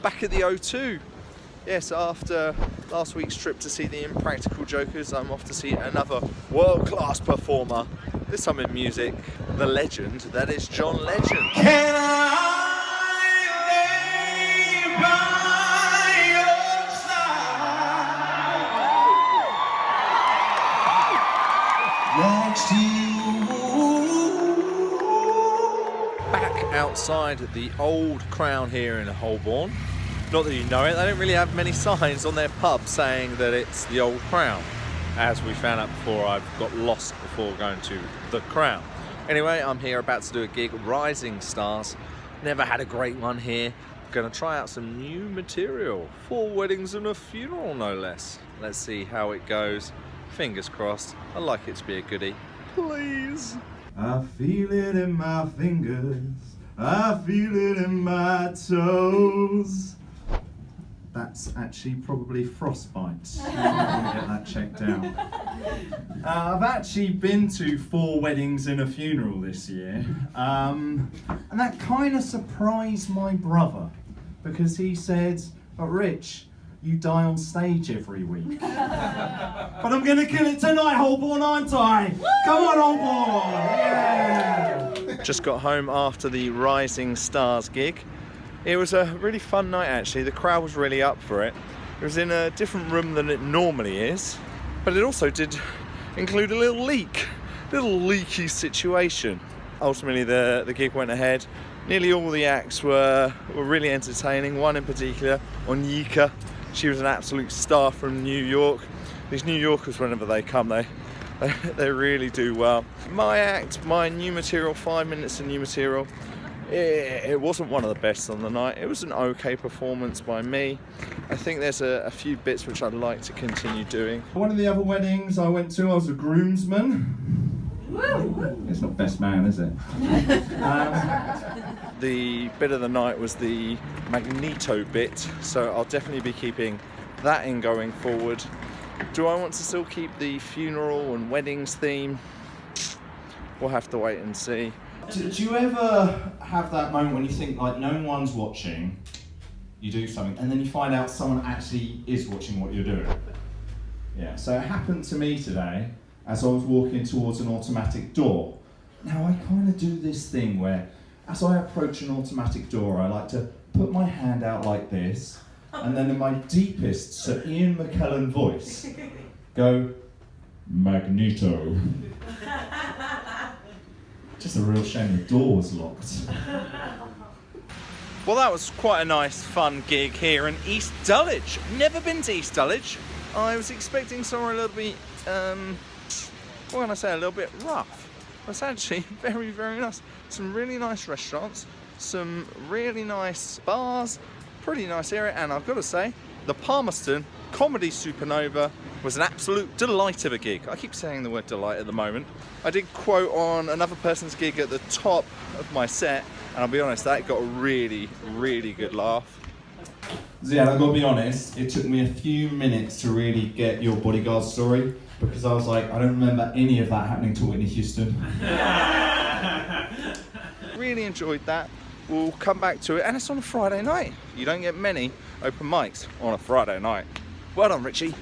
back at the O2. Yes, after last week's trip to see the Impractical Jokers, I'm off to see another world-class performer, this time in music, the legend, that is John Legend. Can I lay by your side next to you? Back outside the Old Crown here in Holborn. Not that you know it, they don't really have many signs on their pub saying that it's the Old Crown. As we found out before, I've got lost before going to the Crown. Anyway, I'm here about to do a gig, Rising Stars. Never had a great one here. Gonna try out some new material. 4 weddings and a funeral, no less. Let's see how it goes. Fingers crossed. I'd like it to be a goodie. Please. I feel it in my fingers, I feel it in my toes. That's actually probably frostbite. I'm gonna get that checked out. I've actually been to 4 weddings and a funeral this year, and that kind of surprised my brother because he said, "Oh, Rich, you die on stage every week." But I'm gonna kill it tonight, Holborn, aren't I? Come on, Holborn! Yeah! Just got home after the Rising Stars gig. It was a really fun night actually, the crowd was really up for it. It was in a different room than it normally is, but it also did include a little leaky situation. Ultimately the gig went ahead. Nearly all the acts were really entertaining, one in particular, Onyeka. She was an absolute star from New York. These New Yorkers, whenever they come, they really do well. My act, my new material, 5 minutes of new material, it wasn't one of the best on the night. It was an okay performance by me. I think there's a few bits which I'd like to continue doing. One of the other weddings I went to, I was a groomsman. It's not best man, is it? The bit of the night was the Magneto bit, so I'll definitely be keeping that in going forward. Do I want to still keep the funeral and weddings theme? We'll have to wait and see. Do you ever have that moment when you think like no one's watching, you do something, and then you find out someone actually is watching what you're doing? Yeah, so it happened to me today as I was walking towards an automatic door. Now I kind of do this thing where as I approach an automatic door, I like to put my hand out like this, and then in my deepest Sir Ian McKellen voice, go, Magneto. Just a real shame the door was locked. Well, that was quite a nice, fun gig here in East Dulwich. Never been to East Dulwich. I was expecting somewhere a little bit, what can I say, a little bit rough. It's actually very, very nice. Some really nice restaurants, some really nice bars, pretty nice area, and I've got to say, the Palmerston Comedy Supernova was an absolute delight of a gig. I keep saying the word delight at the moment. I did quote on another person's gig at the top of my set, and I'll be honest, that got a really, really good laugh. Ziad, I've got to be honest, it took me a few minutes to really get your bodyguard story, because I was like, I don't remember any of that happening to Whitney Houston. Really enjoyed that. We'll come back to it, and it's on a Friday night. You don't get many open mics on a Friday night. Well done, Richie.